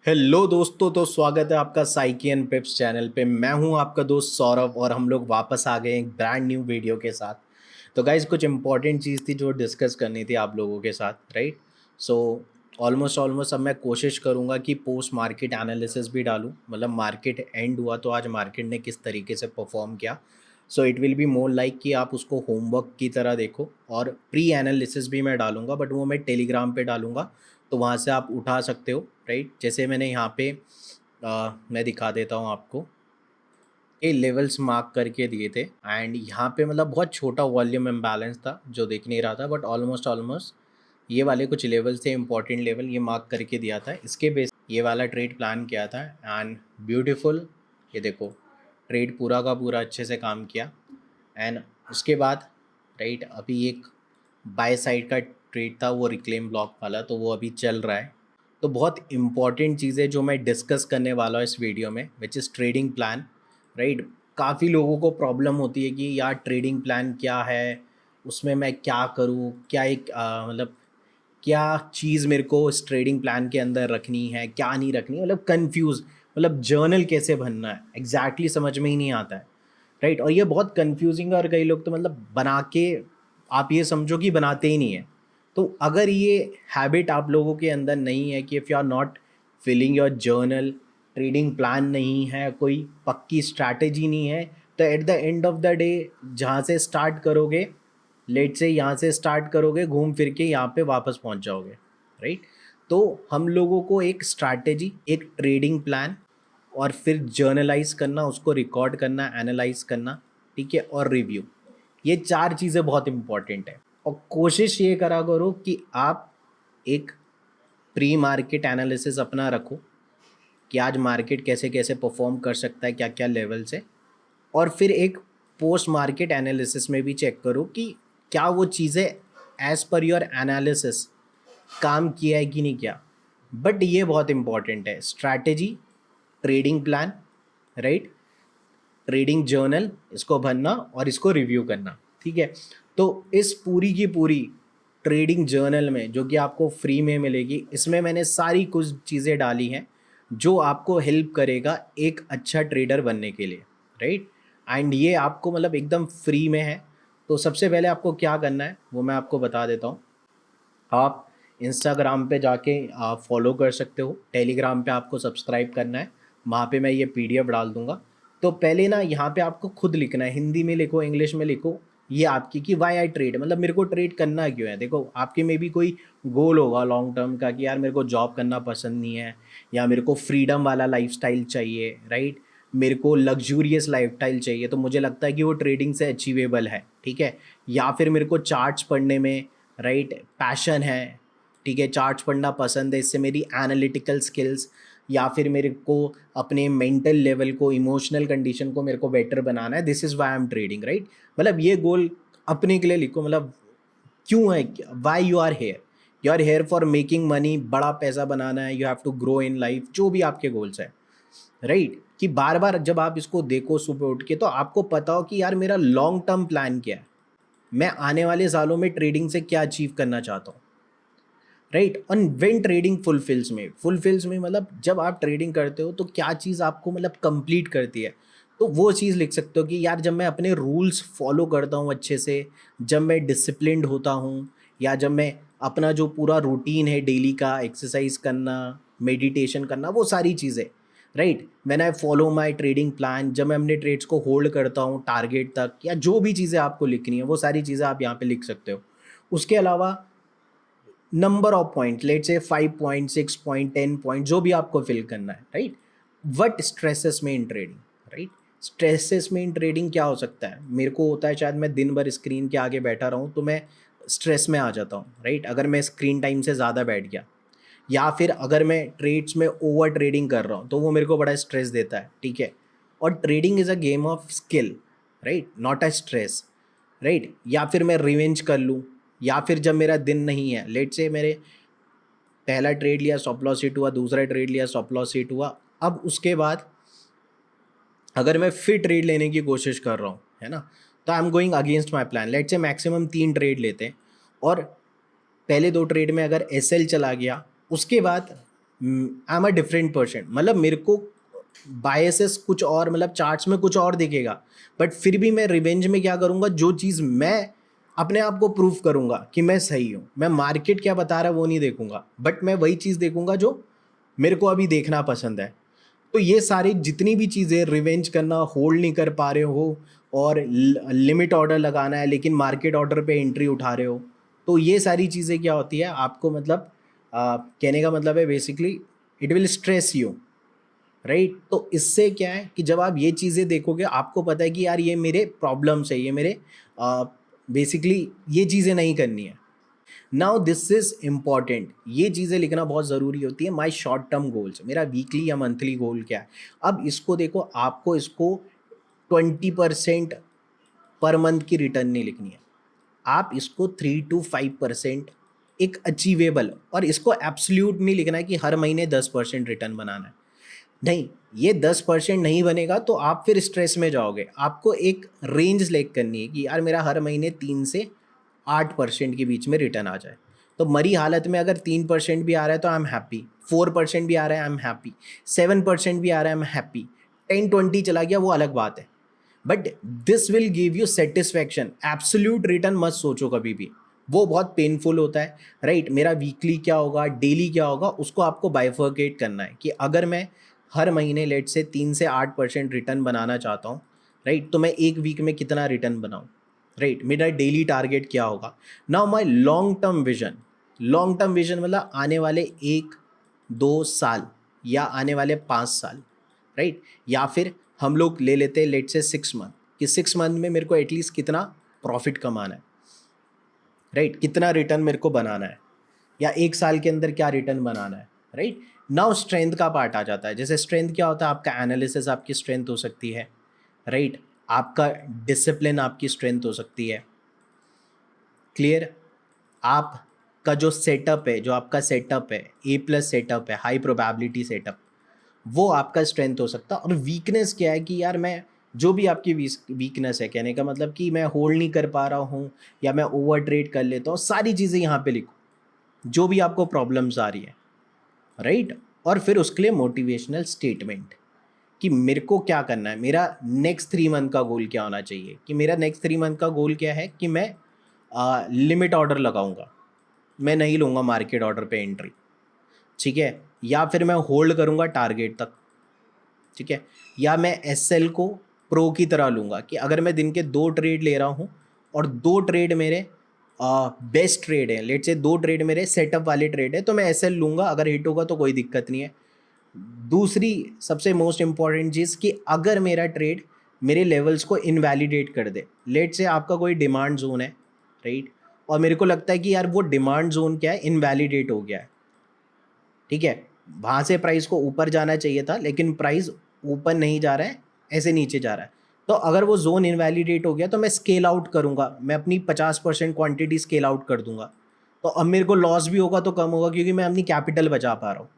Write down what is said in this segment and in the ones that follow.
Hello दोस्तों, तो स्वागत है आपका साइकी एंड पिप्स चैनल पे। मैं हूं आपका दोस्त सौरभ और हम लोग वापस आ गए एक ब्रांड न्यू वीडियो के साथ। तो गाइज कुछ इंपॉर्टेंट चीज़ थी जो डिस्कस करनी थी आप लोगों के साथ, राइट। सो ऑलमोस्ट अब मैं कोशिश करूंगा कि पोस्ट मार्केट एनालिसिस भी डालूं, मतलब मार्केट एंड हुआ तो आज मार्केट ने किस तरीके से परफॉर्म किया। So it will be more like कि आप उसको होमवर्क की तरह देखो, और प्री एनालिसिस भी मैं डालूंगा, बट वो मैं टेलीग्राम पे डालूंगा, तो वहाँ से आप उठा सकते हो, राइट। जैसे मैंने यहाँ पे मैं दिखा देता हूँ आपको, ये लेवल्स मार्क करके दिए थे, एंड यहाँ पे मतलब बहुत छोटा वॉल्यूम इम्बैलेंस था जो दिख नहीं रहा था, बट ऑलमोस्ट ये वाले कुछ लेवल्स थे, इंपॉर्टेंट लेवल ये मार्क करके दिया था। इसके बेस ये वाला ट्रेड प्लान किया था, एंड ब्यूटीफुल, ये देखो ट्रेड पूरा का पूरा अच्छे से काम किया। एंड उसके बाद राइट, अभी एक बाय साइड का ट्रेड था, वो रिक्लेम ब्लॉक वाला, तो वो अभी चल रहा है। तो बहुत इंपॉर्टेंट चीज़ें जो मैं डिस्कस करने वाला हूँ इस वीडियो में, which is trading plan, right. काफ़ी लोगों को प्रॉब्लम होती है कि यार ट्रेडिंग प्लान क्या है, उसमें मैं क्या करूँ, क्या एक मतलब क्या चीज़ मेरे को इस ट्रेडिंग प्लान के अंदर रखनी है, क्या नहीं रखनी, मतलब कंफ्यूज, मतलब जर्नल कैसे बनना है एग्जैक्टली समझ में ही नहीं आता है, राइट। और ये बहुत कंफ्यूजिंग है, और कई लोग तो मतलब बना के आप ये समझो कि बनाते ही नहीं है। तो अगर ये हैबिट आप लोगों के अंदर नहीं है कि if you are not filling your journal, trading plan नहीं है, कोई पक्की स्ट्रैटेजी नहीं है, तो at the end of the day जहाँ से स्टार्ट करोगे, लेट से यहाँ से स्टार्ट करोगे, घूम फिर के यहाँ पे वापस पहुँच जाओगे, राइट। तो हम लोगों को एक स्ट्रैटेजी, एक ट्रेडिंग प्लान, और फिर जर्नलाइज करना, उसको रिकॉर्ड करना, एनालाइज करना, ठीक है, और रिव्यू, ये चार चीज़ें बहुत इंपॉर्टेंट है। और कोशिश ये करा करो कि आप एक प्री मार्केट एनालिसिस अपना रखो कि आज मार्केट कैसे कैसे परफॉर्म कर सकता है, क्या क्या लेवल से, और फिर एक पोस्ट मार्केट एनालिसिस में भी चेक करो कि क्या वो चीज़ें एज पर योर एनालिसिस काम किया है कि नहीं किया। बट ये बहुत इंपॉर्टेंट है, strategy, trading plan, right, trading journal, इसको भरना और इसको रिव्यू करना, ठीक है। तो इस पूरी की पूरी ट्रेडिंग जर्नल में, जो कि आपको फ्री में मिलेगी, इसमें मैंने सारी कुछ चीज़ें डाली हैं जो आपको हेल्प करेगा एक अच्छा ट्रेडर बनने के लिए, राइट। एंड ये आपको मतलब एकदम फ्री में है। तो सबसे पहले आपको क्या करना है वो मैं आपको बता देता हूँ। आप इंस्टाग्राम पे जाके आप फॉलो कर सकते हो, टेलीग्राम पे आपको सब्सक्राइब करना है, वहाँ पे मैं ये पीडीएफ डाल दूंगा। तो पहले ना यहाँ पे आपको खुद लिखना है, हिंदी में लिखो, इंग्लिश में लिखो, ये आपकी कि वाई आई ट्रेड, मतलब मेरे को ट्रेड करना क्यों है। देखो आपके में भी कोई गोल होगा लॉन्ग टर्म का कि यार मेरे को जॉब करना पसंद नहीं है, या मेरे को फ्रीडम वाला लाइफस्टाइल चाहिए, राइट, मेरे को लग्जूरियस लाइफस्टाइल चाहिए, तो मुझे लगता है कि वो ट्रेडिंग से अचीवेबल है, ठीक है। या फिर मेरे को चार्ट्स पढ़ने में, राइट, पैशन है, ठीक है, चार्ट्स पढ़ना पसंद है, इससे मेरी एनालिटिकल स्किल्स, या फिर मेरे को अपने मेंटल लेवल को, इमोशनल कंडीशन को मेरे को बेटर बनाना है, this is why I am trading, right. मतलब ये गोल अपने के लिए लिखो, मतलब क्यों है, why you are here for making money, बड़ा पैसा बनाना है, you have to grow in life, जो भी आपके गोल्स है, राइट। कि बार बार जब आप इसको देखो सुबह उठ के, तो आपको पता हो कि यार मेरा लॉन्ग टर्म प्लान क्या है, मैं आने वाले सालों में ट्रेडिंग से क्या अचीव करना चाहता हूँ, right. On when trading fulfils में मतलब जब आप ट्रेडिंग करते हो तो क्या चीज़ आपको मतलब कंप्लीट करती है, तो वो चीज़ लिख सकते हो कि यार जब मैं अपने रूल्स फॉलो करता हूँ अच्छे से, जब मैं डिसिप्लिन्ड होता हूँ, या जब मैं अपना जो पूरा रूटीन है डेली का, एक्सरसाइज करना, मेडिटेशन करना, वो सारी चीज़ें, right, when I follow my trading plan, जब मैं अपने ट्रेड्स को होल्ड करता हूँ टारगेट तक, या जो भी चीज़ें आपको लिखनी है वो सारी चीज़ें आप यहाँ पे लिख सकते हो। उसके अलावा नंबर ऑफ पॉइंट, लेट से 5 पॉइंट, 6 पॉइंट, 10 पॉइंट, जो भी आपको फिल करना है, राइट। वट स्ट्रेसेस में इन ट्रेडिंग, राइट, स्ट्रेसेस में इन ट्रेडिंग क्या हो सकता है, मेरे को होता है शायद मैं दिन भर स्क्रीन के आगे बैठा रहूँ तो मैं स्ट्रेस में आ जाता हूँ, राइट, अगर मैं स्क्रीन टाइम से ज़्यादा बैठ गया, या फिर अगर मैं ट्रेड्स में ओवर ट्रेडिंग कर रहा हूँ तो वो मेरे को बड़ा स्ट्रेस देता है, ठीक है। और trading is a game of skill, right, not a stress, right. या फिर मैं रिवेंज कर लूँ, या फिर जब मेरा दिन नहीं है, लेट से मेरे पहला ट्रेड लिया स्टॉप लॉस हिट हुआ, दूसरा ट्रेड लिया स्टॉप लॉस हिट हुआ, अब उसके बाद अगर मैं फिर ट्रेड लेने की कोशिश कर रहा हूँ, है ना, तो I am going against my plan, let say maximum 3 trade लेते हैं, और पहले 2 ट्रेड में अगर एस एल चला गया, उसके बाद आई एम अ डिफरेंट पर्सन, मतलब मेरे को बायसेस कुछ और, मतलब चार्ट्स में कुछ और दिखेगा, बट फिर भी मैं रिवेंज में क्या करूँगा, जो चीज़ मैं अपने आप को प्रूव करूँगा कि मैं सही हूँ, मैं मार्केट क्या बता रहा है वो नहीं देखूंगा, बट मैं वही चीज़ देखूंगा जो मेरे को अभी देखना पसंद है। तो ये सारी जितनी भी चीज़ें, रिवेंज करना, होल्ड नहीं कर पा रहे हो और लिमिट ऑर्डर लगाना है लेकिन मार्केट ऑर्डर पे एंट्री उठा रहे हो, तो ये सारी चीज़ें क्या होती है आपको, मतलब कहने का मतलब है basically it will stress you, right. तो इससे क्या है कि जब आप ये चीज़ें देखोगे आपको पता है कि यार ये मेरे प्रॉब्लम्स है, ये मेरे बेसिकली ये चीज़ें नहीं करनी है। नाउ दिस इज इम्पॉर्टेंट, ये चीज़ें लिखना बहुत ज़रूरी होती है। माई शॉर्ट टर्म गोल्स, मेरा वीकली या मंथली गोल क्या है। अब इसको देखो, आपको इसको 20% पर मंथ की रिटर्न नहीं लिखनी है, आप इसको 3 to 5% एक अचीवेबल, और इसको एब्सोल्यूट नहीं लिखना है कि हर महीने 10% रिटर्न बनाना है। नहीं, ये 10% नहीं बनेगा तो आप फिर स्ट्रेस में जाओगे। आपको एक रेंज सेलेक्ट करनी है कि यार मेरा हर महीने 3 से 8% के बीच में रिटर्न आ जाए। तो मरी हालत में अगर 3% भी आ रहा है तो आई एम हैप्पी, 4% भी आ रहा है आई एम हैप्पी, 7% भी आ रहा है आई एम हैप्पी, 10-20 चला गया वो अलग बात है, but this will give you satisfaction. Absolute return मत सोचो कभी भी, वो बहुत पेनफुल होता है, राइट। मेरा वीकली क्या होगा, डेली क्या होगा, उसको आपको बाइफर्केट करना है कि अगर मैं हर महीने लेट से 3 से 8% रिटर्न बनाना चाहता हूँ, राइट, तो मैं एक वीक में कितना रिटर्न बनाऊँ, राइट, मेरा डेली टारगेट क्या होगा। Now my long term vision, long term vision मतलब आने वाले 1-2 साल या आने वाले 5 साल, राइट। या फिर हम लोग ले लेते हैं लेट से 6 मंथ, कि 6 मंथ में मेरे को एटलीस्ट कितना प्रॉफिट कमाना है, राइट, कितना रिटर्न मेरे को बनाना है, या 1 साल के अंदर क्या रिटर्न बनाना है, राइट। नाउ स्ट्रेंथ का पार्ट आ जाता है। जैसे स्ट्रेंथ क्या होता है, आपका एनालिसिस आपकी स्ट्रेंथ हो सकती है, राइट, आपका डिसिप्लिन आपकी स्ट्रेंथ हो सकती है, क्लियर। आपका जो सेटअप है, जो आपका सेटअप है A+ सेटअप है, हाई प्रोबेबिलिटी सेटअप, वो आपका स्ट्रेंथ हो सकता है। और वीकनेस क्या है कि यार मैं, जो भी आपकी वीकनेस है, कहने का मतलब कि मैं होल्ड नहीं कर पा रहा हूँ या मैं ओवर ट्रेड कर लेता हूँ, सारी चीज़ें यहाँ पे लिखो जो भी आपको प्रॉब्लम्स आ रही है, राइट। और फिर उसके लिए मोटिवेशनल स्टेटमेंट कि मेरे को क्या करना है, मेरा नेक्स्ट 3 मंथ का गोल क्या होना चाहिए, कि मेरा नेक्स्ट 3 मंथ का गोल क्या है कि मैं लिमिट ऑर्डर लगाऊंगा, मैं नहीं लूँगा मार्केट ऑर्डर पे एंट्री, ठीक है, या फिर मैं होल्ड करूँगा टारगेट तक, ठीक है, या मैं SL को प्रो की तरह लूँगा कि अगर मैं दिन के 2 ट्रेड ले रहा हूँ और 2 ट्रेड मेरे बेस्ट ट्रेड है, लेट से 2 ट्रेड मेरे सेटअप वाले ट्रेड है, तो मैं SL लूँगा, अगर हिट होगा तो कोई दिक्कत नहीं है। दूसरी सबसे मोस्ट इम्पॉर्टेंट चीज़ कि अगर मेरा ट्रेड मेरे लेवल्स को इनवैलिडेट कर दे, लेट से आपका कोई डिमांड जोन है, राइट, और मेरे को लगता है कि यार वो डिमांड जोन क्या है, इनवैलिडेट हो गया है, ठीक है, वहाँ से प्राइस को ऊपर जाना चाहिए था लेकिन प्राइस ऊपर नहीं जा रहा है, ऐसे नीचे जा रहा है। तो अगर वो जोन इनवैलिडेट हो गया तो मैं स्केल आउट करूँगा, मैं अपनी 50% क्वांटिटी स्केल आउट कर दूंगा। तो अब मेरे को लॉस भी होगा तो कम होगा क्योंकि मैं अपनी कैपिटल बचा पा रहा हूँ।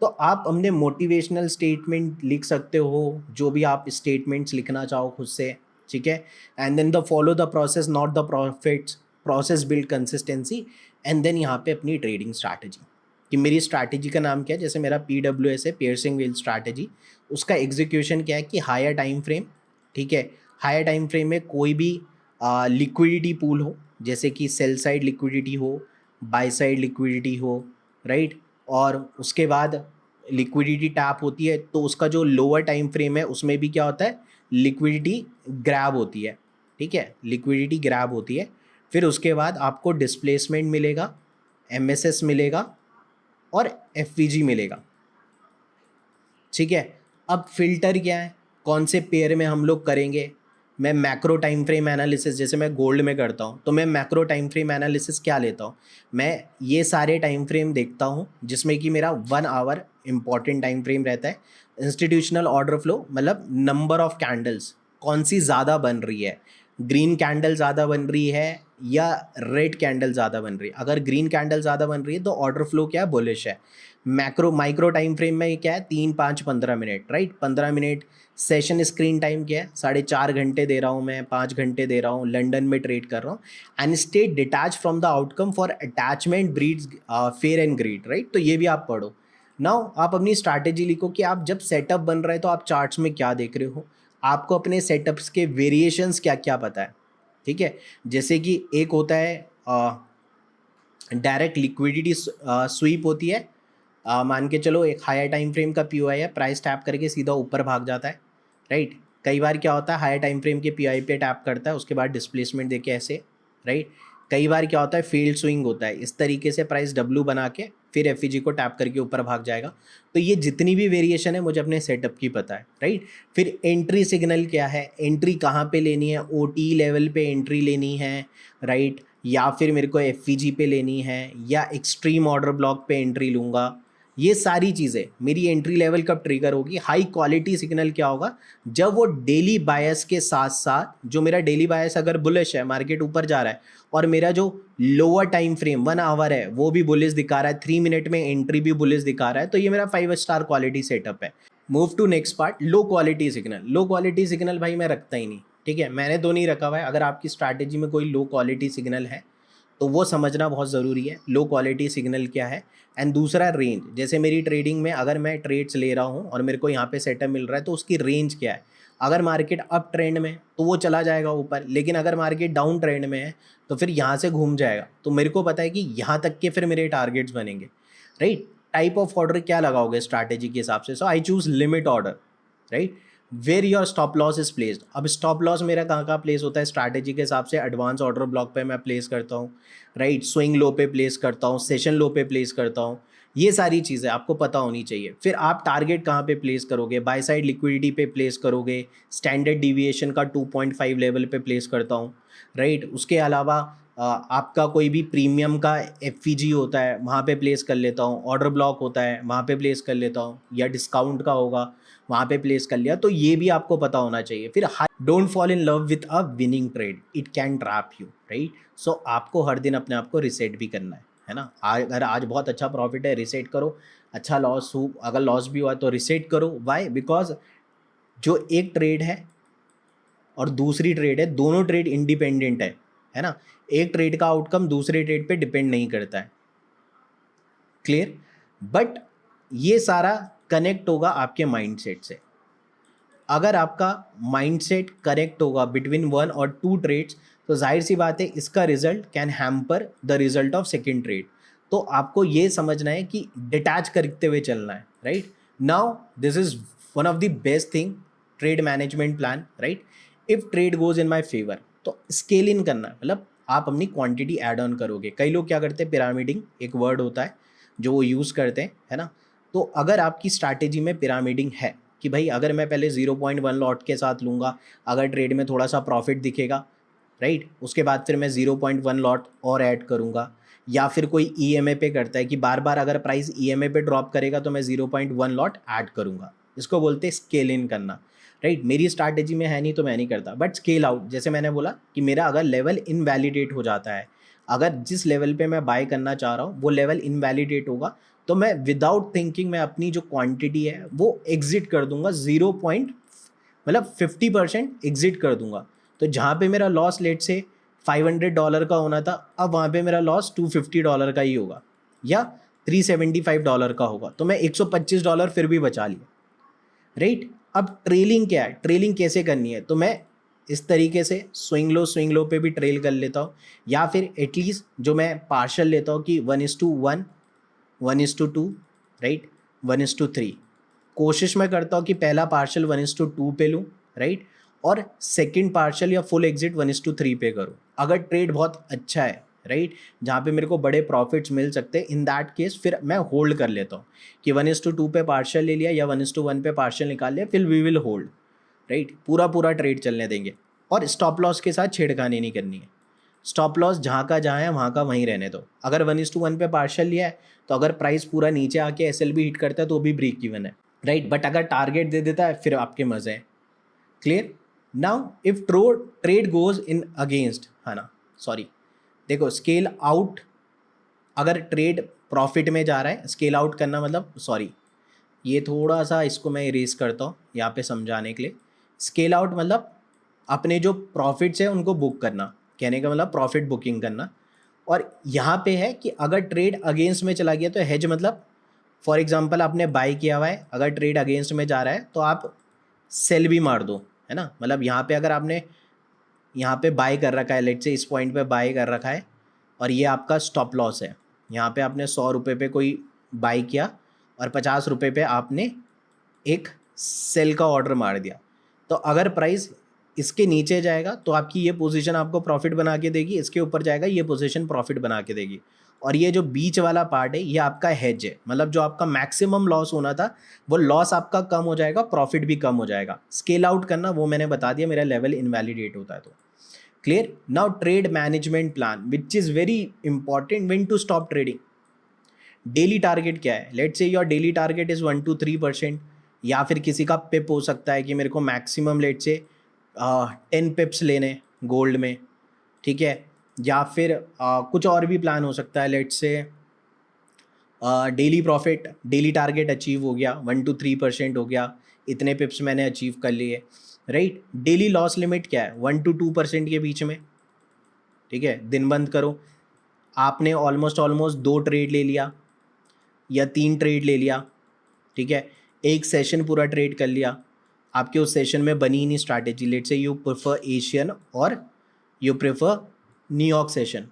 तो आप अपने मोटिवेशनल स्टेटमेंट लिख सकते हो, जो भी आप स्टेटमेंट्स लिखना चाहो खुद से, ठीक है। And then the follow the process not the profits, process build consistency, and then यहाँ पे अपनी ट्रेडिंग स्ट्रैटेजी, कि मेरी स्ट्रैटेजी का नाम क्या है। जैसे मेरा PWS है, पियर्सिंग व्हील स्ट्रैटेजी, उसका एग्जीक्यूशन क्या है कि हायर टाइम फ्रेम, ठीक है, हायर टाइम फ्रेम में कोई भी लिक्विडिटी पूल हो, जैसे कि सेल साइड लिक्विडिटी हो, बाय साइड लिक्विडिटी हो, राइट, और उसके बाद लिक्विडिटी टैप होती है तो उसका जो लोअर टाइम फ्रेम है उसमें भी क्या होता है, लिक्विडिटी ग्रैब होती है, ठीक है, लिक्विडिटी ग्रैब होती है। फिर उसके बाद आपको डिस्प्लेसमेंट मिलेगा, MSS मिलेगा और FVG मिलेगा, ठीक है। अब फिल्टर क्या है, कौन से पेयर में हम लोग करेंगे। मैं मैक्रो टाइम फ्रेम एनालिसिस, जैसे मैं गोल्ड में करता हूँ तो मैं मैक्रो टाइम फ्रेम एनालिसिस क्या लेता हूँ, मैं ये सारे टाइम फ्रेम देखता हूँ जिसमें कि मेरा 1 आवर इंपॉर्टेंट टाइम फ्रेम रहता है। इंस्टीट्यूशनल ऑर्डर फ्लो मतलब नंबर ऑफ कैंडल्स कौन सी ज़्यादा बन रही है, ग्रीन कैंडल ज़्यादा बन रही है या रेड कैंडल ज़्यादा बन रही है। अगर ग्रीन कैंडल ज़्यादा बन रही है तो ऑर्डर फ्लो क्या है, बुलिश है। मैक्रो माइक्रो टाइम फ्रेम में क्या है, 3, 5, 15 minute, right, 15 minute. Session screen time क्या है, 4.5 घंटे दे रहा हूँ मैं, 5 घंटे दे रहा हूँ, लंदन में ट्रेड कर रहा हूँ। And stay detach from the outcome for attachment breeds fair and greed, right, तो ये भी आप पढ़ो। नाउ आप अपनी स्ट्रैटेजी लिखो कि आप जब सेटअप बन रहा है तो आप चार्ट्स में क्या देख रहे हो, आपको अपने सेटअप्स के वेरिएशंस क्या क्या पता है, ठीक है। जैसे कि एक होता है डायरेक्ट लिक्विडिटी स्वीप होती है। मान के चलो एक हायर टाइम फ्रेम का पीओआई है, प्राइस टैप करके सीधा ऊपर भाग जाता है, राइट। कई बार क्या होता है, हायर टाइम फ्रेम के पीओआई पे टैप करता है, उसके बाद डिस्प्लेसमेंट देके ऐसे, राइट। कई बार क्या होता है, फील्ड स्विंग होता है, इस तरीके से प्राइस डब्लू बना के फिर एफईजी को टैप करके ऊपर भाग जाएगा। तो ये जितनी भी वेरिएशन है मुझे अपने सेटअप की पता है, राइट। फिर एंट्री सिग्नल क्या है, एंट्री कहाँ पे लेनी है, ओटी लेवल पे एंट्री लेनी है, राइट, या फिर मेरे को एफईजी पे लेनी है, या एक्सट्रीम ऑर्डर ब्लॉक पे एंट्री लूँगा। ये सारी चीज़ें मेरी एंट्री लेवल कब ट्रिगर होगी। हाई क्वालिटी सिग्नल क्या होगा, जब वो डेली बायस के साथ साथ, जो मेरा डेली बायस अगर बुलिश है, मार्केट ऊपर जा रहा है और मेरा जो लोअर टाइम फ्रेम 1 आवर है वो भी बुलिश दिखा रहा है, 3 मिनट में एंट्री भी बुलिश दिखा रहा है, तो ये मेरा 5 स्टार क्वालिटी सेटअप है। Move to next part, low quality signal. Low quality signal भाई मैं रखता ही नहीं, ठीक है, मैंने तो नहीं रखा हुआ है। अगर आपकी स्ट्रैटेजी में कोई लो क्वालिटी सिग्नल है तो वो समझना बहुत ज़रूरी है, लो क्वालिटी सिग्नल क्या है। एंड दूसरा रेंज, जैसे मेरी ट्रेडिंग में अगर मैं ट्रेड्स ले रहा हूँ और मेरे को यहाँ पे सेटअप मिल रहा है तो उसकी रेंज क्या है। अगर मार्केट अप ट्रेंड में तो वो चला जाएगा ऊपर, लेकिन अगर मार्केट डाउन ट्रेंड में है तो फिर यहाँ से घूम जाएगा। तो मेरे को पता है कि यहाँ तक के फिर मेरे टारगेट्स बनेंगे, राइट। टाइप ऑफ ऑर्डर क्या लगाओगे स्ट्रैटेजी के हिसाब से, so I choose limit order, right. Where your stop loss is placed. अब स्टॉप लॉस मेरा कहाँ कहाँ प्लेस होता है स्ट्रैटेजी के हिसाब से, एडवांस ऑर्डर ब्लॉक पे मैं प्लेस करता हूँ, राइट, स्विंग लो पे प्लेस करता हूँ, सेशन लो पे प्लेस करता हूँ। ये सारी चीज़ें आपको पता होनी चाहिए। फिर आप टारगेट कहाँ पे प्लेस करोगे, बाय साइड लिक्विडिटी पे प्लेस करोगे, स्टैंडर्ड डिविएशन का 2.5 लेवल पे प्लेस करता हूँ, राइट। उसके अलावा आपका कोई भी प्रीमियम का एफईजी होता है वहाँ पे प्लेस कर लेता हूँ, ऑर्डर ब्लॉक होता है वहाँ पे प्लेस कर लेता हूँ, या डिस्काउंट का होगा वहाँ पे प्लेस कर लिया। तो ये भी आपको पता होना चाहिए। फिर don't fall in love with a winning trade, it can trap you, right. So आपको हर दिन अपने आप को रिसेट भी करना है ना। अगर आज बहुत अच्छा प्रॉफिट है रिसेट करो, अच्छा लॉस हो, अगर लॉस भी हुआ तो रिसेट करो। वाई, बिकॉज जो एक ट्रेड है और दूसरी ट्रेड है, दोनों ट्रेड इंडिपेंडेंट है ना। एक ट्रेड का आउटकम दूसरे ट्रेड पे डिपेंड नहीं करता है, क्लियर। बट ये सारा कनेक्ट होगा आपके माइंडसेट से। अगर आपका माइंडसेट करेक्ट होगा बिटवीन 1 और 2 ट्रेड्स, तो जाहिर सी बात है इसका result can hamper the result of second trade. तो आपको ये समझना है कि डिटैच करते हुए चलना है, right. Now this is one of the best thing, trade management plan, right. If trade goes in my favour तो स्केल इन करना, मतलब आप अपनी क्वांटिटी ऐड ऑन करोगे। कई लोग क्या करते हैं, पिरामिडिंग एक वर्ड होता है जो वो यूज़ करते हैं, है ना। तो अगर आपकी स्ट्रैटेजी में पिरामिडिंग है कि भाई अगर मैं पहले 0.1 लॉट के साथ लूँगा, अगर ट्रेड में थोड़ा सा प्रॉफिट दिखेगा, राइट, उसके बाद फिर मैं 0.1 लॉट और ऐड करूँगा। या फिर कोई ईएमए पे करता है कि बार बार अगर प्राइस ईएमए पे ड्रॉप करेगा तो मैं 0.1 लॉट ऐड करूँगा। इसको बोलते हैं स्केल इन करना, राइट। मेरी स्ट्रैटेजी में है नहीं तो मैं नहीं करता। बट स्केल आउट, जैसे मैंने बोला कि मेरा अगर लेवल इनवैलिडेट हो जाता है, अगर जिस लेवल पे मैं बाय करना चाह रहा हूँ वो लेवल इनवैलिडेट होगा, तो मैं विदाउट थिंकिंग मैं अपनी जो क्वांटिटी है वो एग्जिट कर दूंगा। 50% एग्जिट कर दूंगा। तो जहाँ पे मेरा लॉस लेट से $500 का होना था, अब वहाँ पे मेरा लॉस $250 का ही होगा, या $375 का होगा, तो मैं $125 फिर भी बचा लिया, राइट। अब ट्रेलिंग क्या है, ट्रेलिंग कैसे करनी है, तो मैं इस तरीके से स्विंग लो पे भी ट्रेल कर लेता हूँ, या फिर एटलीस्ट जो मैं पार्शल लेता हूँ कि 1:1, 1:2, राइट, 1:3। कोशिश मैं करता हूँ कि पहला पार्शल 1:2 पे लूँ, राइट, और सेकंड पार्शल या फुल एग्जिट 1:3 पे करूँ। अगर ट्रेड बहुत अच्छा है, राइट, जहाँ पे मेरे को बड़े प्रॉफिट्स मिल सकते हैं, इन दैट केस फिर मैं होल्ड कर लेता हूँ कि 1:2 पे पार्शल ले लिया या 1:1 पे पार्शल निकाल लिया, फिर वी विल होल्ड, राइट। पूरा पूरा ट्रेड चलने देंगे और स्टॉप लॉस के साथ छेड़खानी नहीं करनी है। स्टॉप लॉस जहाँ का जहाँ है वहाँ का वहीं रहने दो। अगर 1:1 पे पार्शल लिया है तो अगर प्राइस पूरा नीचे आके एसएलबी हिट करता है तो भी ब्रेक इवन है, राइट। बट अगर टारगेट दे देता है फिर आपके मजे हैं, clear. Now if trade goes in against, है ना, सॉरी, देखो स्केल आउट, अगर ट्रेड प्रॉफिट में जा रहा है, स्केल आउट करना मतलब, सॉरी ये थोड़ा सा इसको मैं इरेज करता हूँ यहाँ पे समझाने के लिए। स्केल आउट मतलब अपने जो प्रॉफिट्स है उनको बुक करना, कहने का मतलब प्रॉफिट बुकिंग करना। और यहाँ पे है कि अगर ट्रेड अगेंस्ट में चला गया तो हेज मतलब फॉर एग्जांपल आपने बाई किया हुआ है, अगर ट्रेड अगेंस्ट में जा रहा है तो आप सेल भी मार दो, है ना। मतलब यहाँ पे अगर आपने यहाँ पे बाय कर रखा है, लेट से इस पॉइंट पे बाय कर रखा है और ये आपका स्टॉप लॉस है, यहाँ पे आपने 100 रुपये पे कोई बाय किया और 50 रुपये पे आपने एक सेल का ऑर्डर मार दिया, तो अगर प्राइस इसके नीचे जाएगा तो आपकी ये पोजीशन आपको प्रॉफिट बना के देगी, इसके ऊपर जाएगा ये पोजीशन प्रॉफिट बना के देगी। और ये जो बीच वाला पार्ट है ये आपका हेज है, मतलब जो आपका मैक्सिमम लॉस होना था वो लॉस आपका कम हो जाएगा, प्रॉफिट भी कम हो जाएगा। स्केल आउट करना वो मैंने बता दिया, मेरा लेवल इनवैलिडेट होता है तो clear. Now trade management plan which is very important when to stop trading. Daily target क्या है, let's say your daily target is 1 to 3%, या फिर किसी का पिप हो सकता है कि मेरे को मैक्सिमम लेट से 10 पिप्स लेने गोल्ड में, ठीक है। या फिर कुछ और भी प्लान हो सकता है, लेट्स से daily profit, daily target achieve हो गया 1 to 3% हो गया, इतने पिप्स मैंने अचीव कर लिए, राइट। डेली लॉस लिमिट क्या है, 1 to 2% के बीच में, ठीक है। दिन बंद करो, आपने ऑलमोस्ट 2 ट्रेड ले लिया या 3 ट्रेड ले लिया, ठीक है, एक सेशन पूरा ट्रेड कर लिया, आपके उस सेशन में बनी ही नहीं strategy, let's say you prefer Asian और यू प्रेफर न्यूयॉर्क सेशन,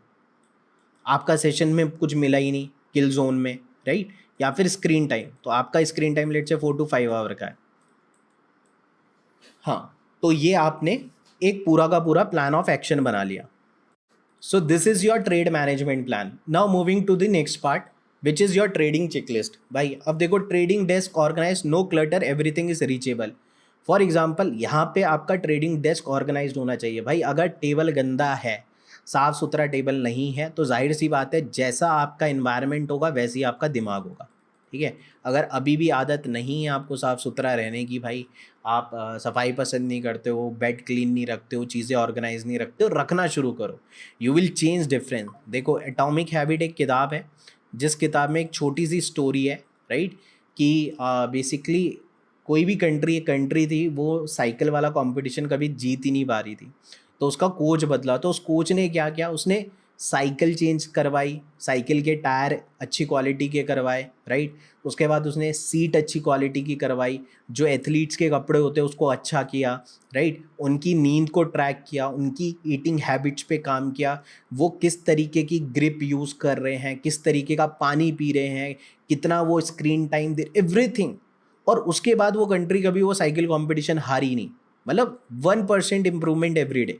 आपका सेशन में कुछ मिला ही नहीं किल जोन में, राइट। या फिर स्क्रीन टाइम, तो आपका screen time let's say 4 to 5 our का है, हाँ, तो ये आपने एक पूरा का पूरा प्लान ऑफ एक्शन बना लिया। So this is your trade management plan. Now moving to the next part which is your trading checklist. भाई अब देखो, trading desk organize, no clutter, everything is reachable. For example यहाँ पे आपका trading desk organise होना चाहिए। भाई अगर टेबल गंदा है, साफ़ सुथरा टेबल नहीं है, तो जाहिर सी बात है जैसा आपका इन्वायरमेंट होगा वैसे ही आपका दिमाग होगा, ठीक है। अगर अभी भी आदत नहीं है आपको साफ़ सुथरा रहने की, भाई आप सफाई पसंद नहीं करते हो, बेड क्लीन नहीं रखते हो, चीज़ें ऑर्गेनाइज नहीं रखते हो, रखना शुरू करो, यू विल चेंज डिफरेंस। देखो एटॉमिक हैबिट एक किताब है, जिस किताब में एक छोटी सी स्टोरी है, राइट, कि बेसिकली कोई भी कंट्री थी, वो साइकिल वाला कंपटीशन कभी जीत ही नहीं पा रही थी, तो उसका कोच बदला, तो उस कोच ने क्या किया, उसने साइकिल चेंज करवाई, साइकिल के टायर अच्छी क्वालिटी के करवाए, राइट। उसके बाद उसने सीट अच्छी क्वालिटी की करवाई, जो एथलीट्स के कपड़े होते हैं उसको अच्छा किया, राइट। उनकी नींद को ट्रैक किया, उनकी ईटिंग हैबिट्स पे काम किया, वो किस तरीके की ग्रिप यूज़ कर रहे हैं, किस तरीके का पानी पी रहे हैं, कितना वो स्क्रीन टाइम दे, एवरीथिंग। और उसके बाद वो कंट्री कभी वो साइकिल कॉम्पिटिशन हारी नहीं, मतलब 1% इम्प्रूवमेंट एवरी डे,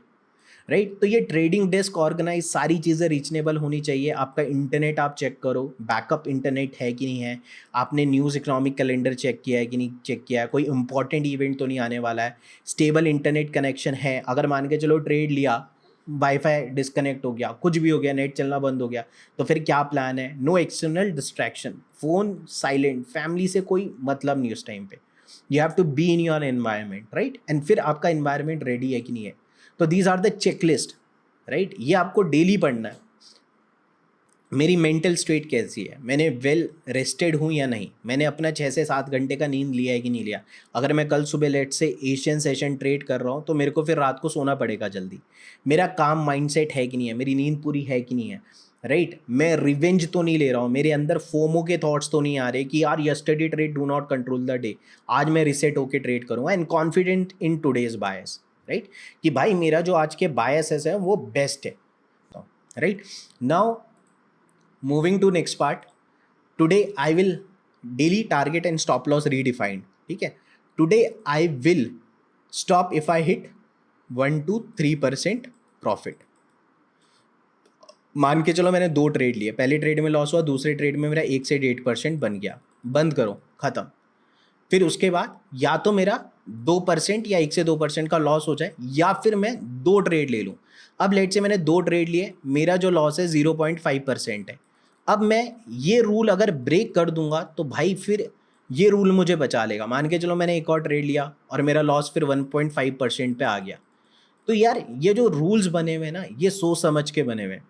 राइट। तो ये ट्रेडिंग डेस्क ऑर्गेनाइज, सारी चीज़ें रीजनेबल होनी चाहिए। आपका इंटरनेट आप चेक करो, बैकअप इंटरनेट है कि नहीं है, आपने न्यूज़ इकोनॉमिक कैलेंडर चेक किया है कि नहीं चेक किया है, कोई इंपॉर्टेंट इवेंट तो नहीं आने वाला है, स्टेबल इंटरनेट कनेक्शन है। अगर मान के चलो ट्रेड लिया, वाईफाई डिस्कनेक्ट हो गया, कुछ भी हो गया, नेट चलना बंद हो गया, तो फिर क्या प्लान है। No external distraction, phone silent, family से कोई मतलब नहीं उस टाइम पे, you have to be in your environment, right. And फिर आपका एनवायरनमेंट रेडी है कि नहीं है। तो these are the checklist, right. ये आपको डेली पढ़ना है। मेरी मेंटल स्टेट कैसी है, मैंने वेल रेस्टेड हूँ या नहीं, मैंने अपना 6 से 7 घंटे का नींद लिया है कि नहीं लिया। अगर मैं कल सुबह लेट से एशियन सेशन ट्रेड कर रहा हूँ तो मेरे को फिर रात को सोना पड़ेगा जल्दी। मेरा काम माइंडसेट है कि नहीं है, मेरी नींद पूरी है कि नहीं है, राइट। मैं रिवेंज तो नहीं ले रहा हूँ, मेरे अंदर फोमो के थॉट्स तो नहीं आ रहे कि यार yesterday trade do not control the day, आज मैं रिसेट होके ट्रेड करूँगा and confident in today's bias, right, कि भाई मेरा जो आज के बायसेस है वो बेस्ट है, right. Now moving to next part, today I will daily target and stop loss redefined, ठीक है। Today I will stop if I hit 1 to 3% profit. मान के चलो मैंने 2 ट्रेड लिए, पहले ट्रेड में लॉस हुआ, दूसरे ट्रेड में मेरा 1 से 1.5% बन गया, बंद करो, ख़त्म। फिर उसके बाद या तो मेरा 2% या 1 से 2% का लॉस हो जाए, या फिर मैं 2 ट्रेड ले लूँ। अब लेट से मैंने 2 ट्रेड लिए, मेरा जो लॉस है 0.5% है। अब मैं ये रूल अगर ब्रेक कर दूंगा तो भाई फिर ये रूल मुझे बचा लेगा। मान के चलो मैंने एक और ट्रेड लिया और मेरा लॉस फिर 1.5% पे आ गया। तो यार ये जो रूल्स बने हुए हैं ना, ये सोच समझ के बने हुए हैं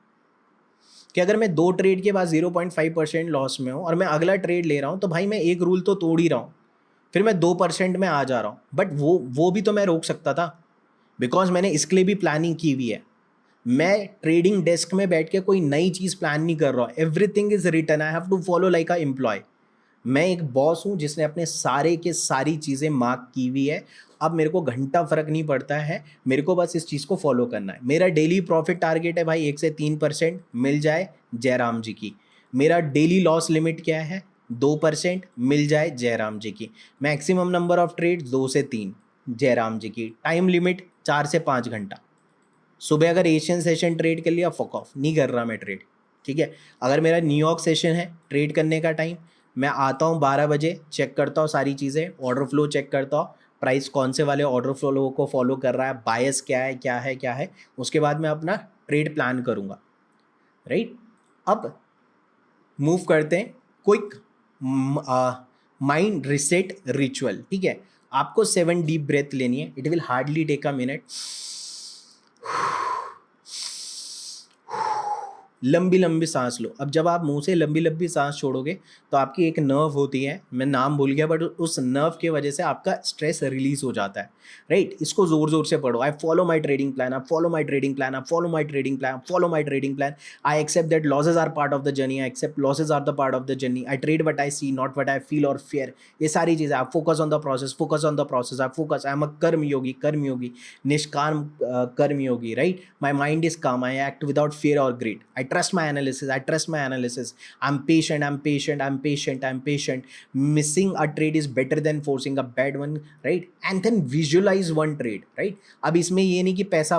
कि अगर मैं 2 ट्रेड के बाद 0.5% लॉस में हूँ और मैं अगला ट्रेड ले रहा हूँ, तो भाई मैं एक रूल तो तोड़ ही रहा हूँ, फिर मैं 2% में आ जा रहा हूँ। बट वो भी तो मैं रोक सकता था, बिकॉज मैंने इसके लिए भी प्लानिंग की हुई है। मैं ट्रेडिंग डेस्क में बैठ के कोई नई चीज़ प्लान नहीं कर रहा हूँ, everything is written, I have to follow like a employ. मैं एक बॉस हूँ जिसने अपने सारे के सारी चीज़ें मार्क की हुई है। अब मेरे को घंटा फर्क नहीं पड़ता है, मेरे को बस इस चीज़ को फॉलो करना है। मेरा डेली प्रॉफिट टारगेट है भाई 1 से 3% मिल जाए जयराम जी की। मेरा डेली लॉस लिमिट क्या है? 2% मिल जाए जयराम जी की। मैक्सिमम नंबर ऑफ ट्रेड 2 से 3 जयराम जी की। टाइम लिमिट 4 से 5 घंटा। सुबह अगर एशियन सेशन ट्रेड कर लिया, फक ऑफ, नहीं कर रहा मैं ट्रेड। ठीक है, अगर मेरा न्यूयॉर्क सेशन है ट्रेड करने का टाइम, मैं आता हूँ 12 बजे, चेक करता हूँ सारी चीज़ें, ऑर्डर फ्लो चेक करता हूँ, प्राइस कौन से वाले ऑर्डर फ्लो को फॉलो कर रहा है, बायस क्या है क्या है क्या है, उसके बाद मैं अपना ट्रेड प्लान करूँगा। राइट, अब मूव करते हैं क्विक माइंड रिसेट रिचुअल। ठीक है, आपको 7 डीप ब्रेथ लेनी है, it will hardly take a minute. लंबी लंबी सांस लो। अब जब आप मुंह से लंबी लंबी सांस छोड़ोगे तो आपकी एक नर्व होती है, मैं नाम भूल गया, बट उस नर्व की वजह से आपका स्ट्रेस रिलीज हो जाता है। राइट, इसको जोर जोर से पढ़ो। I follow my trading plan, I follow my trading plan, I follow my trading plan, follow my trading plan. I accept that losses are part of the journey, I accept losses are the part of the journey. I trade what I see, not what I feel और fear. ये सारी चीज़ें, आप focus on the process, focus on the process, आप focus, I am a कर्म योगी, कर्म योगी, निष्काम कर्म योगी। राइट, माई माइंड इज काम, I act without fear or greed. I trust my analysis. I trust my analysis. I'm patient. I'm patient. I'm patient. I'm patient. Missing a trade is better than forcing a bad one, right? And then visualize one trade, right? अब इसमें ये नहीं कि पैसा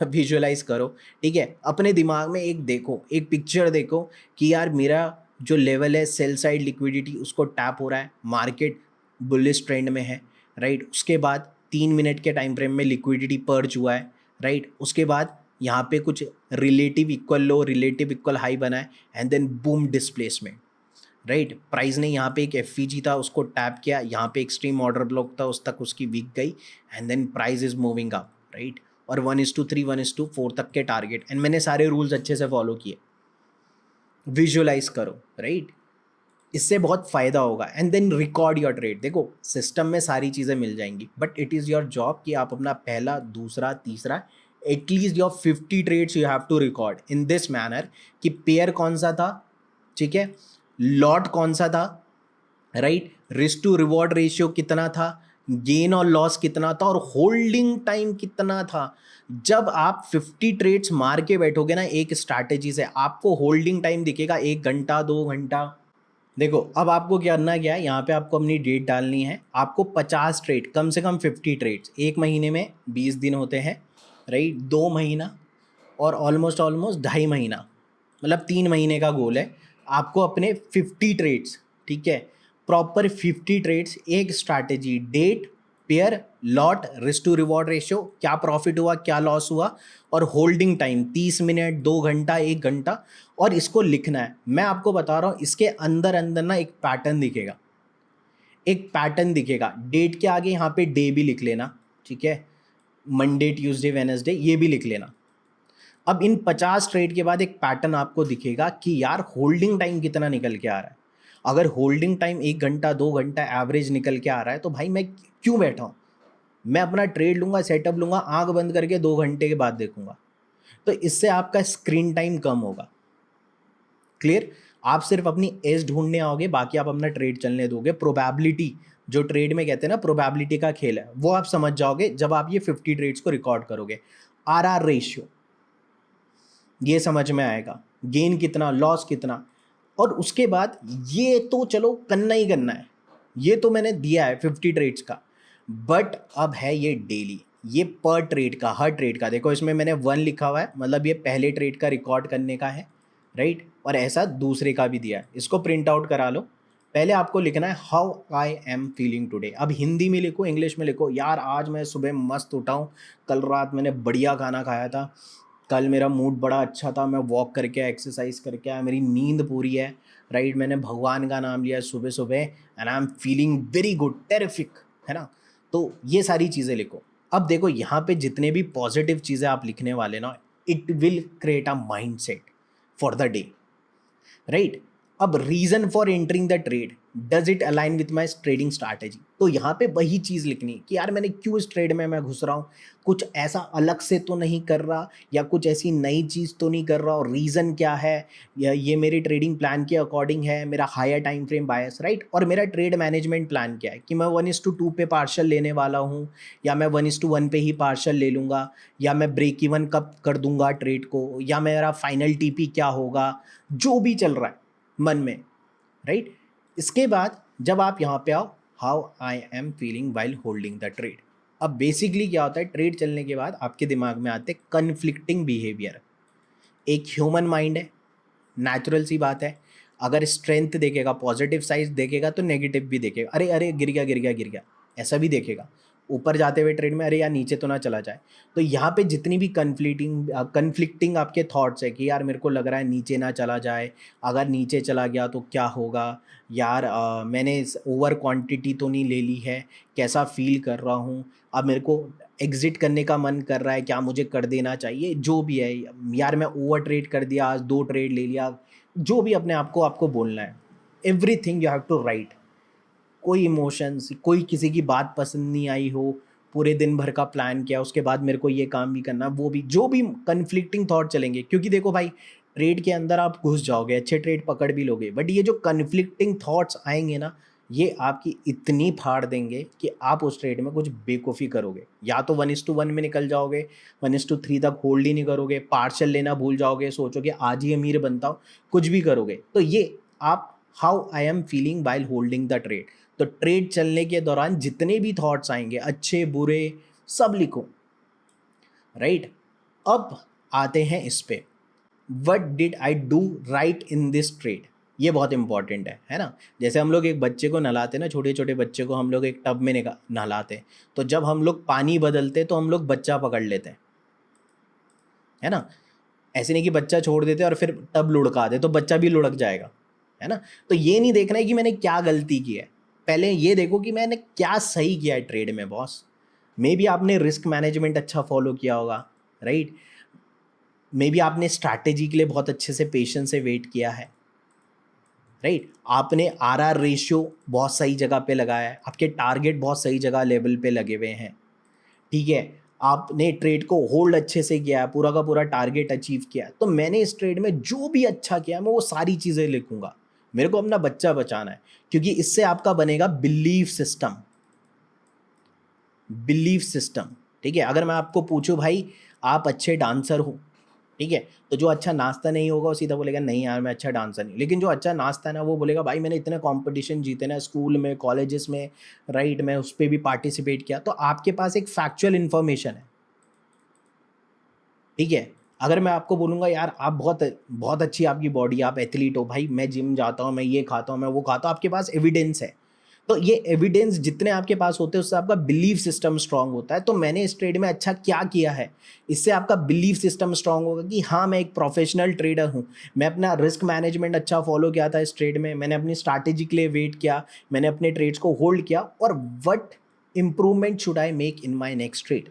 visualise करो, ठीक है, अपने दिमाग में एक देखो, एक पिक्चर देखो कि यार मेरा जो लेवल है सेल साइड लिक्विडिटी उसको टैप हो रहा है, मार्केट बुलिश ट्रेंड में है। राइट, उसके बाद 3 मिनट के टाइम फ्रेम में लिक्विडिटी पर्ज हुआ है। राइट, उसके बाद यहाँ पे कुछ relative equal low, relative equal high बना है, and then boom displacement. Right, price ने यहाँ पे एक एफईजी था उसको टैप किया, यहाँ पे एक्सट्रीम ऑर्डर ब्लॉक था उस तक उसकी वीक गई, and then price is moving up. Right, और 1:3 1:4 तक के टारगेट, एंड मैंने सारे रूल्स अच्छे से फॉलो किए। विजुअलाइज करो। राइट, इससे बहुत फ़ायदा होगा, and then record your trade. देखो सिस्टम में सारी चीज़ें मिल जाएंगी, but it is your job कि आप अपना पहला, दूसरा, तीसरा, at least your 50 trades you have to record in this manner कि पेयर कौन सा था, ठीक है, लॉट कौन सा था, right, risk to reward ratio कितना था, गेन और लॉस कितना था, और होल्डिंग टाइम कितना था। जब आप 50 ट्रेड्स मार के बैठोगे ना एक स्ट्रैटेजी से, आपको होल्डिंग टाइम दिखेगा 1 घंटा 2 घंटा। देखो अब आपको क्या करना क्या है, यहाँ पे आपको अपनी डेट डालनी है। आपको 50 ट्रेड, कम से कम 50 ट्रेड्स, एक महीने में 20 दिन होते हैं। राइट, 2 महीना और ऑलमोस्ट ऑलमोस्ट 2.5 महीना, मतलब 3 महीने का गोल है आपको अपने 50 ट्रेड्स। ठीक है, प्रॉपर 50 ट्रेड्स, एक strategy, date, pair, lot, risk to reward ratio, क्या प्रॉफिट हुआ क्या लॉस हुआ, और होल्डिंग टाइम 30 मिनट 2 घंटा 1 घंटा, और इसको लिखना है। मैं आपको बता रहा हूँ इसके अंदर अंदर ना एक पैटर्न दिखेगा, एक पैटर्न दिखेगा। डेट के आगे यहाँ पे डे भी लिख लेना, ठीक है, मंडे ट्यूसडे वेडनेसडे ये भी लिख लेना। अब इन 50 ट्रेड के बाद एक पैटर्न आपको दिखेगा कि यार होल्डिंग टाइम कितना निकल के आ रहा है। अगर होल्डिंग टाइम 1 घंटा 2 घंटा एवरेज निकल के आ रहा है तो भाई मैं क्यों बैठा हूँ, मैं अपना ट्रेड लूँगा, सेटअप लूँगा, आंख बंद करके 2 घंटे के बाद देखूंगा। तो इससे आपका स्क्रीन टाइम कम होगा। क्लियर, आप सिर्फ अपनी एज ढूंढने आओगे, बाकी आप अपना ट्रेड चलने दोगे। प्रोबेबिलिटी, जो ट्रेड में कहते हैं ना प्रोबेबिलिटी का खेल है, वो आप समझ जाओगे जब आप ये 50 ट्रेड्स को रिकॉर्ड करोगे। आरआर रेशियो ये समझ में आएगा, गेन कितना लॉस कितना, और उसके बाद ये तो चलो करना ही करना है, ये तो मैंने दिया है 50 ट्रेड्स का, बट अब है ये डेली, ये पर ट्रेड का, हर ट्रेड का। देखो इसमें मैंने 1 लिखा हुआ है, मतलब ये पहले ट्रेड का रिकॉर्ड करने का है। राइट, और ऐसा दूसरे का भी दिया है, इसको प्रिंट आउट करा लो। पहले आपको लिखना है how I am feeling today. अब हिंदी में लिखो, इंग्लिश में लिखो। यार आज मैं सुबह मस्त उठा हूँ, कल रात मैंने बढ़िया खाना खाया था, कल मेरा मूड बड़ा अच्छा था, मैं वॉक करके एक्सरसाइज करके आया, मेरी नींद पूरी है। राइट, मैंने भगवान का नाम लिया सुबह सुबह, and I am feeling very good, terrific, है ना। तो ये सारी चीज़ें लिखो। अब देखो यहाँ पे जितने भी पॉजिटिव चीज़ें आप लिखने वाले ना, it will create a mindset for the day. Right, अब reason for entering the trade, does it align with my trading strategy. तो यहाँ पे वही चीज़ लिखनी है कि यार मैंने क्यों इस ट्रेड में मैं घुस रहा हूँ, कुछ ऐसा अलग से तो नहीं कर रहा या कुछ ऐसी नई चीज़ तो नहीं कर रहा, और रीज़न क्या है, या ये मेरी ट्रेडिंग प्लान के अकॉर्डिंग है, मेरा हायर टाइम फ्रेम बायस, राइट। और मेरा ट्रेड मैनेजमेंट प्लान क्या है कि मैं 1:2 पे पार्शल लेने वाला हूँ, या मैं 1:1 पे ही पार्शल ले लूँगा, या मैं ब्रेक इवन कब कर दूंगा ट्रेड को, या मेरा फाइनल टीपी क्या होगा, जो भी चल रहा है मन में, राइट। इसके बाद जब आप यहाँ पे आओ, how I am feeling while holding the trade. अब बेसिकली क्या होता है, ट्रेड चलने के बाद आपके दिमाग में आते कन्फ्लिक्टिंग बिहेवियर। एक ह्यूमन माइंड है, नेचुरल सी बात है। अगर स्ट्रेंथ देखेगा, पॉजिटिव साइड देखेगा, तो नेगेटिव भी देखेगा, अरे अरे गिर गया गिर गया गिर गया, ऐसा भी देखेगा। ऊपर जाते हुए ट्रेड में अरे यार नीचे तो ना चला जाए। तो यहाँ पे जितनी भी कन्फ्लिक्टिंग आपके थॉट्स है कि यार मेरे को लग रहा है नीचे ना चला जाए, अगर नीचे चला गया तो क्या होगा, यार मैंने ओवर क्वांटिटी तो नहीं ले ली है, कैसा फील कर रहा हूँ, अब मेरे को एग्जिट करने का मन कर रहा है, क्या मुझे कर देना चाहिए, जो भी है, यार मैं ओवर ट्रेड कर दिया, आज 2 ट्रेड ले लिया, जो भी अपने आप को आपको बोलना है, everything you have to write. कोई इमोशंस, कोई किसी की बात पसंद नहीं आई हो, पूरे दिन भर का प्लान किया, उसके बाद मेरे को ये काम भी करना, वो भी, जो भी कन्फ्लिक्टिंग थॉट चलेंगे, क्योंकि देखो भाई ट्रेड के अंदर आप घुस जाओगे, अच्छे ट्रेड पकड़ भी लोगे, बट ये जो कन्फ्लिक्टिंग थॉट्स आएंगे ना, ये आपकी इतनी फाड़ देंगे कि आप उस ट्रेड में कुछ बेवकूफ़ी करोगे, या तो 1:1 में निकल जाओगे, 1:3 तक होल्ड ही नहीं करोगे, पार्शल लेना भूल जाओगे, सोचोगे आज ही अमीर बनता हूँ, कुछ भी करोगे। तो ये आप, how I am feeling while holding the trade. तो ट्रेड चलने के दौरान जितने भी थॉट्स आएंगे, अच्छे बुरे, सब लिखो, राइट। अब आते हैं इस पे, what did I do right in this trade. ये बहुत इंपॉर्टेंट है ना। जैसे हम लोग एक बच्चे को नहलाते ना, छोटे छोटे बच्चे को हम लोग एक टब में नहलाते, तो जब हम लोग पानी बदलते तो हम लोग बच्चा पकड़ लेते हैं, है ना। ऐसे नहीं कि बच्चा छोड़ देते और फिर टब लुढ़का दे, तो बच्चा भी लुढ़क जाएगा, है ना। तो ये नहीं देखना है कि मैंने क्या गलती की है, पहले ये देखो कि मैंने क्या सही किया है ट्रेड में बॉस। मे बी आपने रिस्क मैनेजमेंट अच्छा फॉलो किया होगा, राइट। मे बी आपने स्ट्रैटेजी के लिए बहुत अच्छे से पेशेंस से वेट किया है, राइट। आपने आरआर रेशियो बहुत सही जगह पे लगाया है, आपके टारगेट बहुत सही जगह लेवल पे लगे हुए हैं, ठीक है। आपने ट्रेड को होल्ड अच्छे से किया है, पूरा का पूरा टारगेट अचीव किया है। तो मैंने इस ट्रेड में जो भी अच्छा किया मैं वो सारी चीज़ें लिखूंगा, मेरे को अपना बच्चा बचाना है, क्योंकि इससे आपका बनेगा बिलीफ सिस्टम। बिलीफ सिस्टम, ठीक है। अगर मैं आपको पूछूं भाई आप अच्छे डांसर हो, ठीक है, तो जो अच्छा नाचता नहीं होगा वो सीधा बोलेगा नहीं यार मैं अच्छा डांसर नहीं, लेकिन जो अच्छा नाचता है ना वो बोलेगा भाई मैंने इतने कंपटीशन जीते ना स्कूल में, कॉलेजेस में, राइट, मैं उस पर भी पार्टिसिपेट किया। तो आपके पास एक फैक्चुअल इन्फॉर्मेशन है, ठीक है। अगर मैं आपको बोलूँगा यार आप बहुत बहुत अच्छी आपकी बॉडी, आप एथलीट हो, भाई मैं जिम जाता हूँ, मैं ये खाता हूँ, मैं वो खाता हूँ, आपके पास एविडेंस है। तो ये एविडेंस जितने आपके पास होते हैं उससे आपका बिलीफ सिस्टम स्ट्रांग होता है। तो मैंने इस ट्रेड में अच्छा क्या किया है, इससे आपका बिलीफ सिस्टम स्ट्रांग होगा कि हाँ मैं एक प्रोफेशनल ट्रेडर हूँ, मैं अपना रिस्क मैनेजमेंट अच्छा फॉलो किया था इस ट्रेड में, मैंने अपनी स्ट्रैटेजी के लिए वेट किया, मैंने अपने ट्रेड्स को होल्ड किया, और what improvement should I make in my next trade.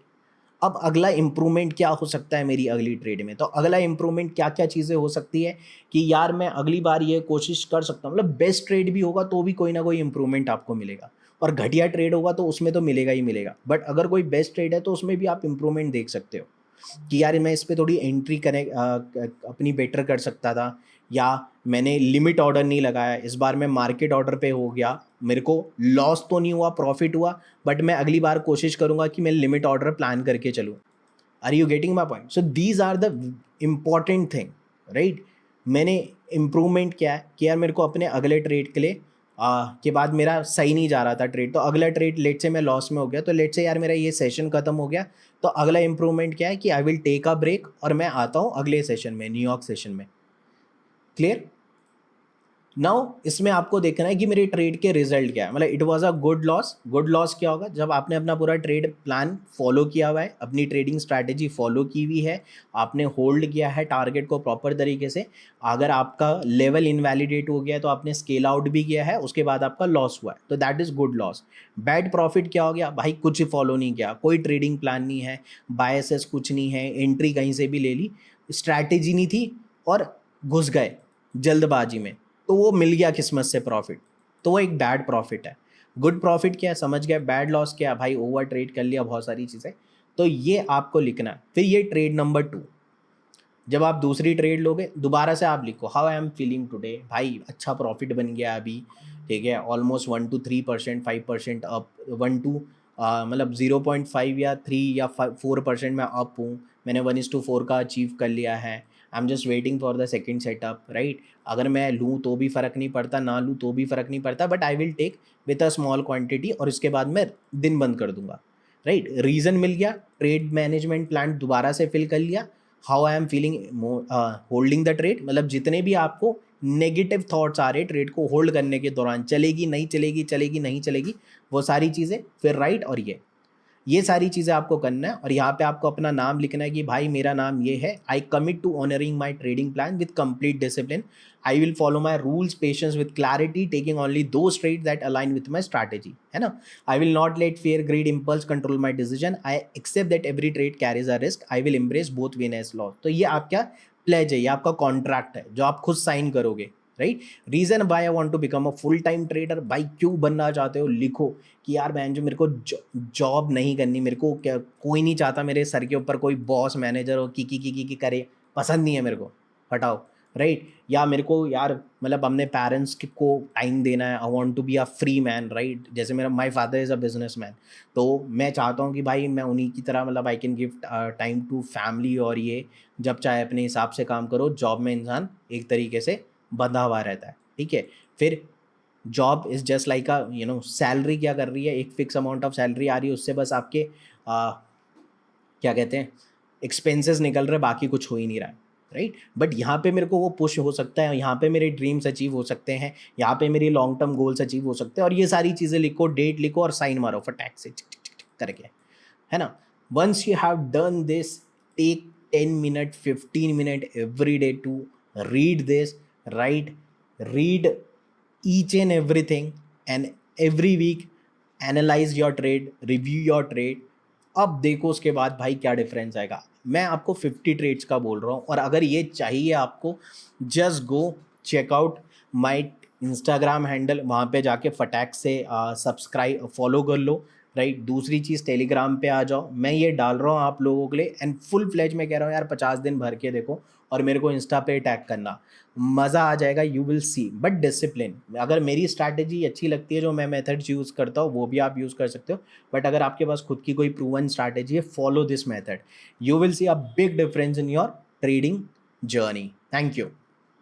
अब अगला इम्प्रूवमेंट क्या हो सकता है मेरी अगली ट्रेड में। तो अगला इम्प्रूवमेंट क्या क्या चीज़ें हो सकती है कि यार मैं अगली बार ये कोशिश कर सकता हूँ, मतलब बेस्ट ट्रेड भी होगा तो भी कोई ना कोई इम्प्रूवमेंट आपको मिलेगा, और घटिया ट्रेड होगा तो उसमें तो मिलेगा ही मिलेगा, बट अगर कोई बेस्ट ट्रेड है तो उसमें भी आप इम्प्रूवमेंट देख सकते हो कि यार मैं इस पर थोड़ी एंट्री अपनी बेटर कर सकता था, या मैंने लिमिट ऑर्डर नहीं लगाया, इस बार मैं मार्केट ऑर्डर पे हो गया, मेरे को लॉस तो नहीं हुआ, प्रॉफिट हुआ, बट मैं अगली बार कोशिश करूंगा कि मैं लिमिट ऑर्डर प्लान करके चलूँ। Are you getting my point. So these are the important thing, right. मैंने इम्प्रूवमेंट किया है कि यार मेरे को अपने अगले ट्रेड के लिए के बाद मेरा सही नहीं जा रहा था ट्रेड, तो अगला ट्रेड लेट से मैं लॉस में हो गया, तो लेट से यार मेरा ये सेशन खत्म हो गया, तो अगला इम्प्रूवमेंट क्या है कि I will take a break और मैं आता हूँ अगले सेशन में, न्यूयॉर्क सेशन में। क्लियर। नाउ इसमें आपको देखना है कि मेरे ट्रेड के रिजल्ट क्या है, मतलब it was a good loss. Good loss क्या होगा, जब आपने अपना पूरा ट्रेड प्लान फॉलो किया हुआ है, अपनी ट्रेडिंग स्ट्रैटेजी फॉलो की हुई है, आपने होल्ड किया है टारगेट को प्रॉपर तरीके से, अगर आपका लेवल इनवैलिडेट हो गया तो आपने स्केल आउट भी किया है, उसके बाद आपका लॉस हुआ है, तो that is good loss. Bad profit क्या हो गया, भाई कुछ फॉलो नहीं किया, कोई ट्रेडिंग प्लान नहीं है, बायसेस कुछ नहीं है, एंट्री कहीं से भी ले ली, स्ट्रैटेजी नहीं थी और घुस गए जल्दबाजी में, तो वो मिल गया किस्मत से प्रॉफिट, तो वो एक बैड प्रॉफिट है। गुड प्रॉफिट क्या है समझ गया, बैड लॉस क्या है भाई, ओवर ट्रेड कर लिया बहुत सारी चीज़ें, तो ये आपको लिखना है। फिर ये ट्रेड नंबर 2, जब आप दूसरी ट्रेड लोगे दोबारा से आप लिखो how I am feeling today, भाई अच्छा प्रॉफिट बन गया अभी, ठीक है, ऑलमोस्ट 1 to 3%, 5% अप, 1 to मतलब 0.5 या 3 या 4% में अप हूँ, मैंने 1:4 का अचीव कर लिया है। I am just waiting for the second setup, right. अगर मैं लूँ तो भी फ़र्क नहीं पड़ता, ना लूँ तो भी फ़र्क नहीं पड़ता, but I will take with a small quantity, और इसके बाद मैं दिन बंद कर दूंगा, राइट। रीज़न मिल गया, ट्रेड मैनेजमेंट प्लान दोबारा से फिल कर लिया, how I am feeling holding the trade, मतलब जितने भी आपको नेगेटिव थॉट्स आ रहे ट्रेड को होल्ड करने के दौरान, चलेगी नहीं चलेगी, चलेगी नहीं चलेगी, वो सारी चीज़ें फिर राइट। और ये सारी चीज़ें आपको करना है, और यहाँ पे आपको अपना नाम लिखना है कि भाई मेरा नाम ये है, I commit to honouring my trading plan with complete discipline, I will follow my rules patience with clarity, taking only दो trade that align with my strategy, है ना। I will not let fear greed impulse control my decision, I accept that every trade carries a risk, I will embrace both win as loss. तो ये आपका pledge है, ये आपका contract है जो आप खुद साइन करोगे, right. Reason why I want to become a full time trader, भाई क्यों बनना चाहते हो लिखो कि यार बहन जो मेरे को जॉब नहीं करनी, मेरे को क्या, कोई नहीं चाहता मेरे सर के ऊपर कोई बॉस मैनेजर हो की करे, पसंद नहीं है मेरे को, हटाओ, राइट। या मेरे को यार मतलब अपने पेरेंट्स को टाइम देना है, I want to be a free man, right. जैसे मेरा my father is a business man, तो मैं चाहता हूँ कि भाई मैं उन्हीं की तरह मतलब I can give time to family, और ये जब चाहे अपने हिसाब से काम करो। जॉब में इंसान एक तरीके से बंधा हुआ रहता है, ठीक है। फिर job is just like a salary क्या कर रही है, एक फिक्स अमाउंट ऑफ सैलरी आ रही है, उससे बस आपके क्या कहते हैं एक्सपेंसेस निकल रहे, बाकी कुछ हो ही नहीं रहा है, राइट। बट यहाँ पे मेरे को वो पुश हो सकता है, यहाँ पे मेरे ड्रीम्स अचीव हो सकते हैं, यहाँ पे मेरे लॉन्ग टर्म गोल्स अचीव हो सकते हैं, और ये सारी चीज़ें लिखो, डेट लिखो और साइन मारो फटाक से टिक टिक टिक टिक करके, है ना। Once you have done this, take 10 minute 15 minute every day to read this, right, read each and everything, and every week analyse your trade, review your trade. अब देखो उसके बाद भाई क्या डिफरेंस आएगा। मैं आपको 50 ट्रेड्स का बोल रहा हूँ, और अगर ये चाहिए आपको, just go checkout my Instagram handle, वहाँ पे जाके फटाक से सब्सक्राइब फॉलो कर लो, राइट। दूसरी चीज़ टेलीग्राम पे आ जाओ, मैं ये डाल रहा हूँ आप लोगों के लिए, एंड फुल फ्लेज में कह रहा हूँ यार 50 दिन भर के देखो, और मेरे को इंस्टा पे टैग करना, मज़ा आ जाएगा, you will see. But discipline, अगर मेरी स्ट्रैटेजी अच्छी लगती है जो मैं मेथड्स यूज़ करता हूँ वो भी आप यूज़ कर सकते हो, बट अगर आपके पास खुद की कोई प्रूवन स्ट्रैटेजी है, follow this method, you will see a big difference in your trading journey. Thank you.